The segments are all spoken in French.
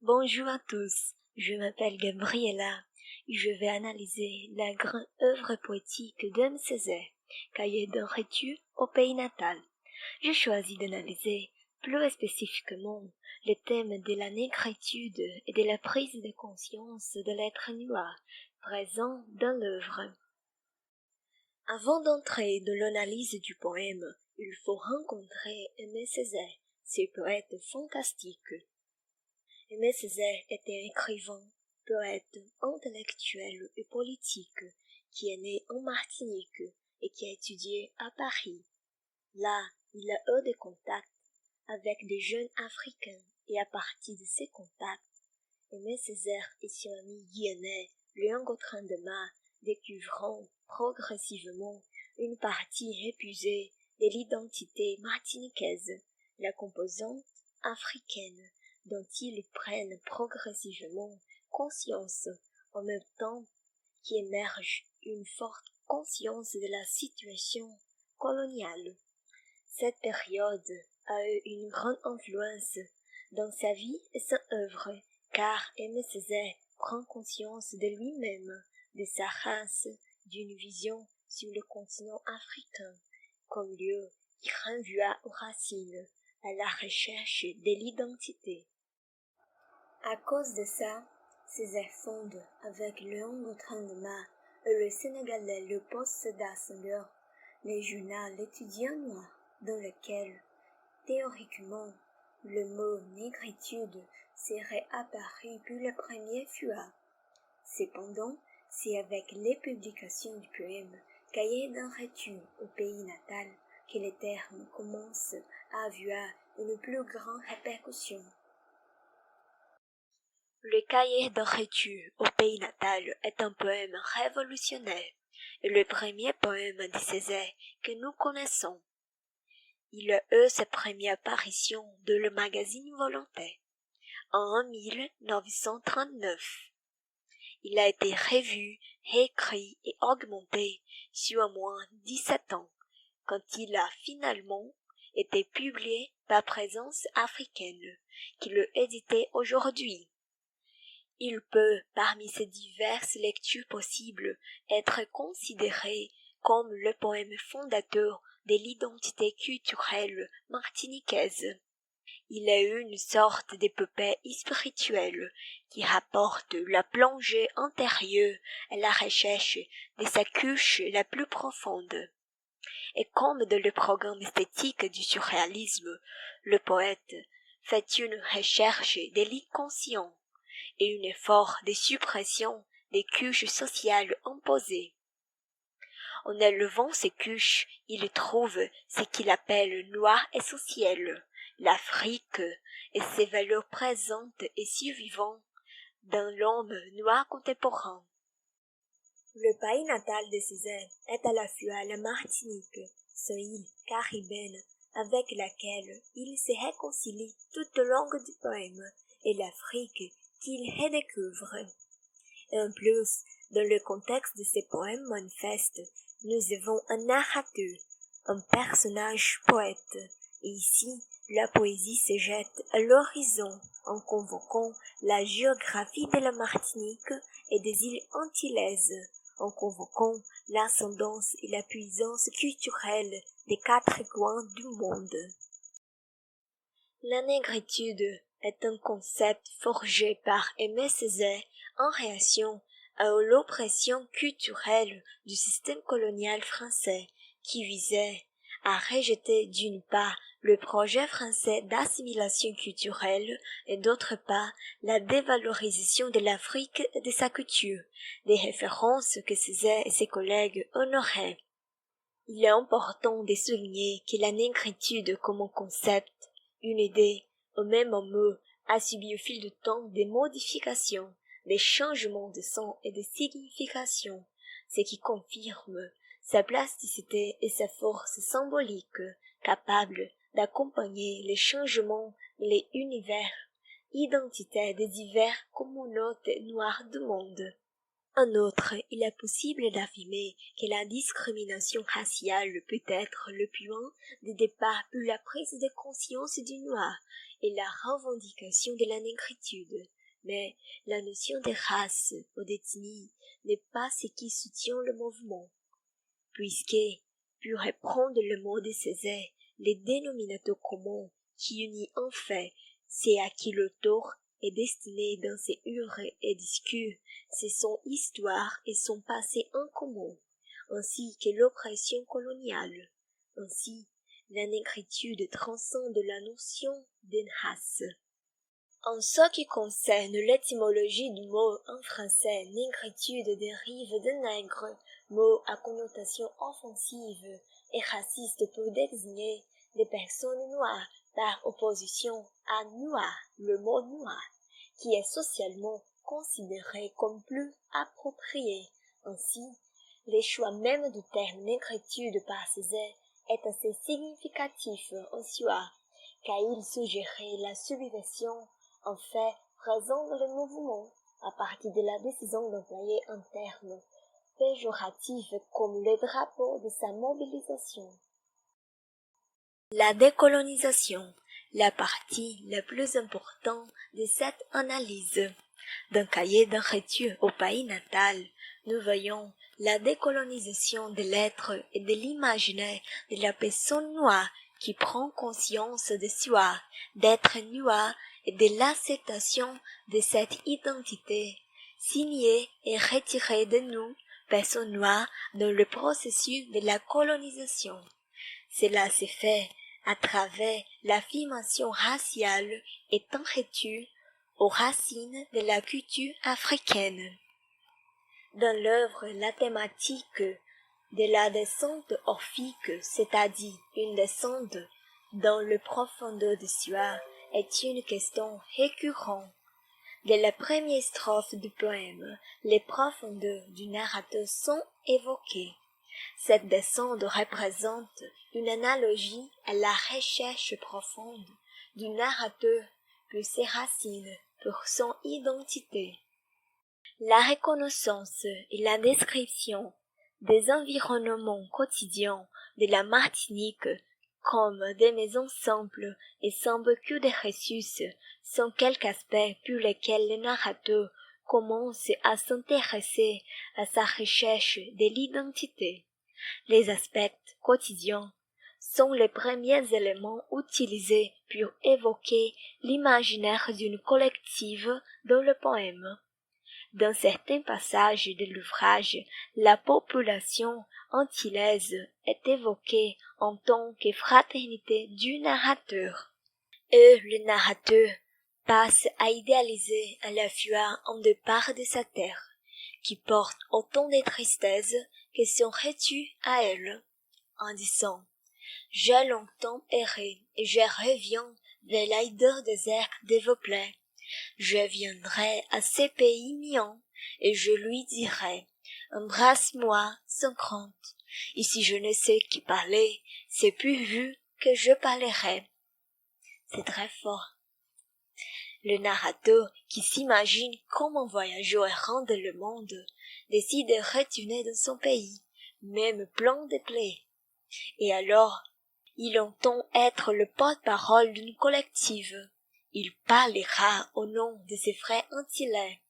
Bonjour à tous, je m'appelle Gabriella et je vais analyser la grande œuvre poétique d'Aimé Césaire, Cahiers d'un rétu au pays natal. J'ai choisi d'analyser plus spécifiquement le thème de la négritude et de la prise de conscience de l'être noir présent dans l'œuvre. Avant d'entrer dans l'analyse du poème, il faut rencontrer Aimé Césaire, ce poète fantastique. Aimé Césaire était un écrivain, poète, intellectuel et politique qui est né en Martinique et qui a étudié à Paris. Là, il a eu des contacts avec des jeunes africains et à partir de ces contacts, Aimé Césaire et son ami guyanais Léon Gautran de Mar découvriront progressivement une partie épuisée de l'identité martiniquaise, la composante africaine, dont ils prennent progressivement conscience en même temps qu'émerge une forte conscience de la situation coloniale. Cette période a eu une grande influence dans sa vie et son œuvre, car Aimé Césaire prend conscience de lui-même, de sa race, d'une vision sur le continent africain, comme lieu qui renvoie aux racines, à la recherche de l'identité. À cause de ça, Césaire fonde avec Léon Gautran de Mar et le Sénégalais Léopold Sédar Senghor le journal L'Étudiant noir, dans lequel, théoriquement, le mot négritude serait apparu pour la première fois. Cependant, c'est avec les publications du poème Cahiers d'un rétu au pays natal que les termes commencent à avoir une plus grande répercussion. Le Cahier d'un rétu au pays natal est un poème révolutionnaire et le premier poème de Césaire que nous connaissons. Il a eu sa première apparition dans le magazine Volonté en 1939. Il a été revu, réécrit et augmenté sur au moins 17 ans, quand il a finalement été publié par Présence africaine, qui le édite aujourd'hui. Il peut, parmi ces diverses lectures possibles, être considéré comme le poème fondateur de l'identité culturelle martiniquaise. Il est une sorte d'épopée spirituelle qui rapporte la plongée intérieure à la recherche de sa couche la plus profonde. Et comme dans le programme esthétique du surréalisme, le poète fait une recherche de l'inconscient et un effort de suppression des couches sociales imposées. En élevant ces couches, il trouve ce qu'il appelle noir essentiel, l'Afrique et ses valeurs présentes et survivantes dans l'homme noir contemporain. Le pays natal de Césaire est à la fois la Martinique, son île caribéenne avec laquelle il se réconcilie tout au long du poème, et l'Afrique qu'il redécouvre. Et en plus, dans le contexte de ces poèmes manifestes, nous avons un narrateur, un personnage poète, et ici, la poésie se jette à l'horizon en convoquant la géographie de la Martinique et des îles antillaises, en convoquant l'ascendance et la puissance culturelle des 4 coins du monde. La négritude est un concept forgé par Aimé Césaire en réaction à l'oppression culturelle du système colonial français qui visait à rejeter d'une part le projet français d'assimilation culturelle et d'autre part la dévalorisation de l'Afrique et de sa culture, des références que Césaire et ses collègues honoraient. Il est important de souligner que la négritude comme un concept, une idée, ou même un mot, a subi au fil du temps des modifications, des changements de sens et de signification, ce qui confirme sa plasticité et sa force symbolique, capable d'accompagner les changements et les univers, identitaires des divers communautés noires du monde. En outre, il est possible d'affirmer que la discrimination raciale peut être le point de départ pour la prise de conscience du noir et la revendication de la négritude. Mais la notion de race ou d'ethnie n'est pas ce qui soutient le mouvement, puisque, pour reprendre le mot de Césaire, les dénominateurs communs qui unit en fait c'est à qui l'auteur est destiné dans ses œuvres et discours, c'est son histoire et son passé en commun, ainsi que l'oppression coloniale. Ainsi, la négritude transcende la notion d'une race. En ce qui concerne l'étymologie du mot en français, négritude dérive de nègre, mot à connotation offensive et raciste pour désigner des personnes noires par opposition à noir, le mot noir, qui est socialement considéré comme plus approprié. Ainsi, le choix même du terme négritude par Césaire est assez significatif en soi, car il suggérait la subversion en fait présent dans le mouvement à partir de la décision d'employer un terme péjoratif comme le drapeau de sa mobilisation. La décolonisation, la partie la plus importante de cette analyse. D'un cahier d'un retour au pays natal, nous voyons la décolonisation de l'être et de l'imaginaire de la personne noire qui prend conscience de soi, d'être noire et de l'acceptation de cette identité, signée et retirée de nous, personnes noires, dans le processus de la colonisation. Cela s'est fait à travers l'affirmation raciale et en retour aux racines de la culture africaine. Dans l'œuvre, la thématique de la descente orphique, c'est-à-dire une descente dans le profondeur de soi, est une question récurrente. Dès la première strophe du poème, les profondeurs du narrateur sont évoquées. Cette descente représente une analogie à la recherche profonde du narrateur pour ses racines, pour son identité. La reconnaissance et la description des environnements quotidiens de la Martinique comme des maisons simples et sans beaucoup de ressources sont quelques aspects pour lesquels le narrateur commence à s'intéresser à sa recherche de l'identité. Les aspects quotidiens sont les premiers éléments utilisés pour évoquer l'imaginaire d'une collective dans le poème. Dans certains passages de l'ouvrage, la population antillaise est évoquée en tant que fraternité du narrateur. Et le narrateur passe à idéaliser à la fois un départ de sa terre, qui porte autant de tristesse que son retour à elle, en disant « J'ai longtemps erré et je reviens vers l'aideur désert de vos plaies. Je viendrai à ce pays mien et je lui dirai « Embrasse-moi sans crainte. Ici je ne sais qui parler, c'est pourvu que je parlerai. » C'est très fort. Le narrateur, qui s'imagine comme un voyageur errant dans le monde, décide de retourner dans son pays, même plein de plaies. Et alors, il entend être le porte-parole d'une collective. Il parlera au nom de ses frères antillais.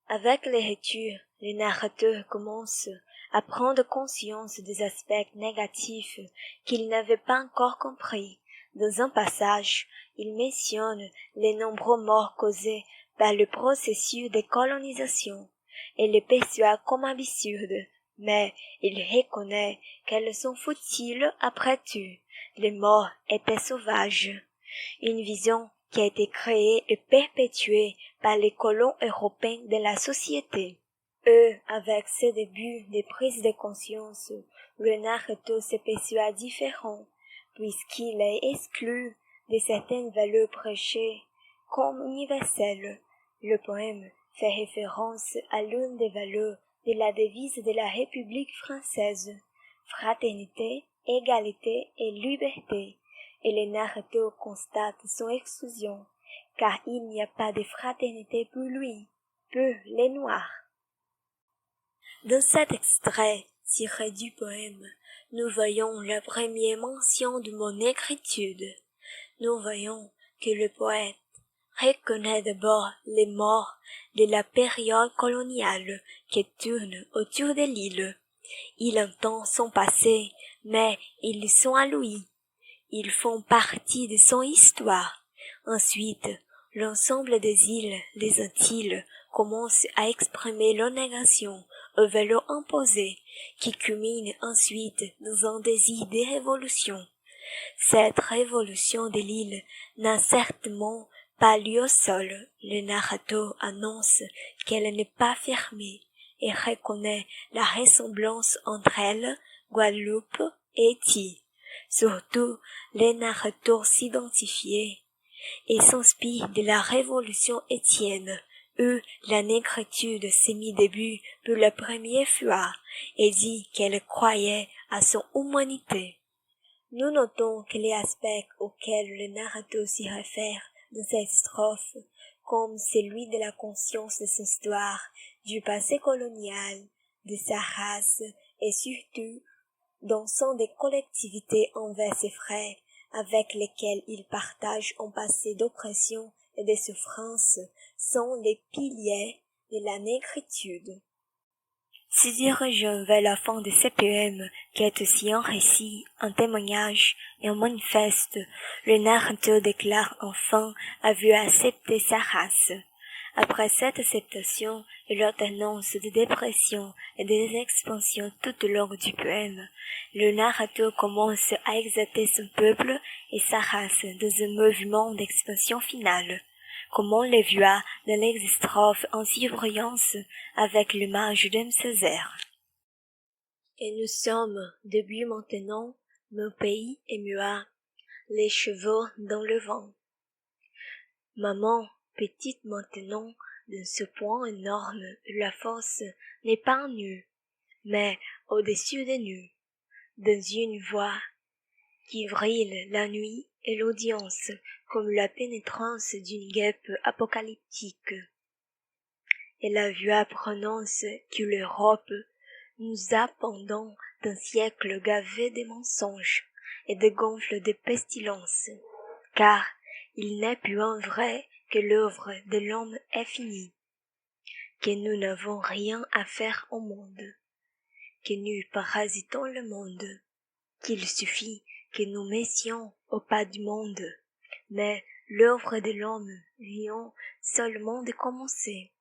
Avec les retours, le narrateur commence à prendre conscience des aspects négatifs qu'il n'avait pas encore compris. Dans un passage, il mentionne les nombreux morts causés par le processus de colonisation et les perçoit comme absurdes, mais il reconnaît qu'elles sont futiles après tout. Les morts étaient sauvages. Une vision qui a été créée et perpétuée par les colons européens de la société. Eux, avec ce début de prise de conscience, le narrateur se perçoit différent, puisqu'il est exclu de certaines valeurs prêchées comme universelles. Le poème fait référence à l'une des valeurs de la devise de la République française, fraternité, égalité et liberté, et le narrateur constate son exclusion, car il n'y a pas de fraternité pour lui, pour les Noirs. Dans cet extrait tiré du poème, nous voyons la première mention de mon écriture. Nous voyons que le poète reconnaît d'abord les morts de la période coloniale qui tourne autour de l'île. Il entend son passé, mais ils sont à lui. Ils font partie de son histoire. Ensuite, l'ensemble des îles, les Antilles, commence à exprimer leur négation au vélo imposé, qui culmine ensuite dans un désir de révolution. Cette révolution de l'île n'a certainement pas lieu au sol. Le narrateur annonce qu'elle n'est pas fermée et reconnaît la ressemblance entre elle, Guadeloupe et Haïti. Surtout, les narrateurs s'identifiaient et s'inspirent de la révolution haïtienne, où la négritude s'est mis début pour la première fois et dit qu'elle croyait à son humanité. Nous notons que les aspects auxquels le narrateur s'y réfère dans cette strophe, comme celui de la conscience de son histoire, du passé colonial, de sa race, et surtout, dans son des collectivités envers ses frères, avec lesquels il partage un passé d'oppression et de souffrance, sont les piliers de la négritude. Se dirigeant vers la fin de ce poème, qui est aussi un récit, un témoignage et un manifeste, le narrateur déclare enfin avoir accepté sa race. Après cette acceptation et l'alternance de dépression et des expansions tout au long du poème, le narrateur commence à exalter son peuple et sa race dans un mouvement d'expansion finale, comme on le voit dans les strophes en surbrillance avec l'image d'un Césaire. Et nous sommes, début maintenant, mon pays est muet, les chevaux dans le vent. Maman, petite maintenant, dans ce point énorme où la force n'est pas nue, mais au-dessus de nous, dans une voix qui vrille la nuit et l'audience comme la pénétrance d'une guêpe apocalyptique. Et la voix prononce que l'Europe nous a pendant d'un siècle gavé de mensonges et de gonfles de pestilence, car il n'est plus un vrai que l'œuvre de l'homme est finie, que nous n'avons rien à faire au monde, que nous parasitons le monde, qu'il suffit que nous messions au pas du monde, mais l'œuvre de l'homme vient seulement de commencer,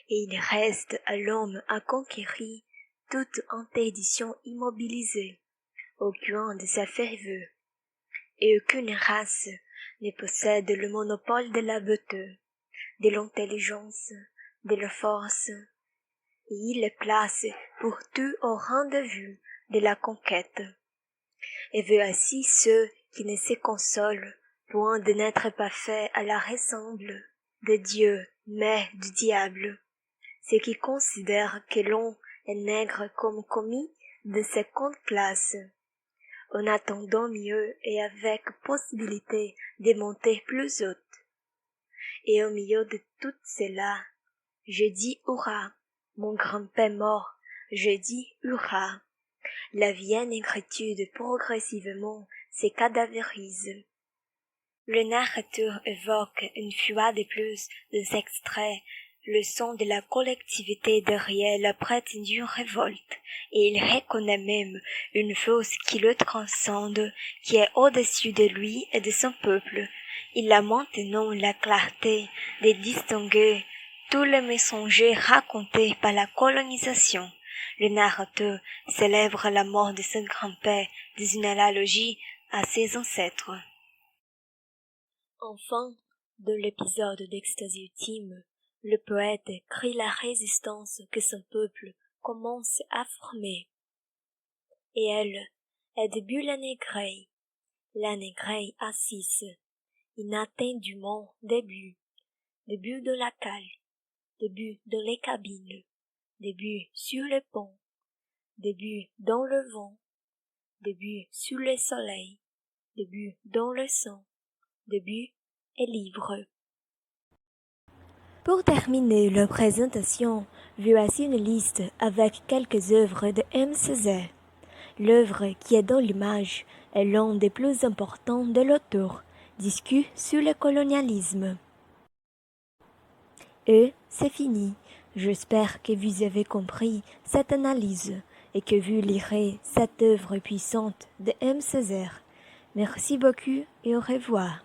et il reste à l'homme à conquérir toute interdiction immobilisée au coin de sa ferveur, et aucune race ne possède le monopole de la beauté, de l'intelligence, de la force, et il les place pour tout au rendez-vous de la conquête, et veut ainsi ceux qui ne se consolent point de n'être pas faits à la ressemble de Dieu, mais du diable, ceux qui considèrent que l'on est nègre comme commis de seconde classe, en attendant mieux et avec possibilité de monter plus haute. Et au milieu de tout cela, je dis hurrah, mon grand-père mort, je dis hurrah. La vieille négritude progressivement se cadavérise. Le narrateur évoque une fois de plus des extraits le son de la collectivité derrière la prétendue révolte, et il reconnaît même une force qui le transcende, qui est au-dessus de lui et de son peuple. Il a maintenant la clarté de distinguer tous les messagers racontés par la colonisation. Le narrateur célèbre la mort de son grand-père dans une analogie à ses ancêtres. Enfin, dans l'épisode d'Extasie ultime, le poète crie la résistance que son peuple commence à former. Et elle est début la négrée assise, inatteindûment début de la cale, début dans les cabines, début sur le pont, début dans le vent, début sous le soleil, début dans le sang, début est libre. Pour terminer la présentation, voici une liste avec quelques œuvres de M. Césaire. L'œuvre qui est dans l'image est l'un des plus importants de l'auteur, discuté sur le colonialisme. Et c'est fini. J'espère que vous avez compris cette analyse et que vous lirez cette œuvre puissante de M. Césaire. Merci beaucoup et au revoir.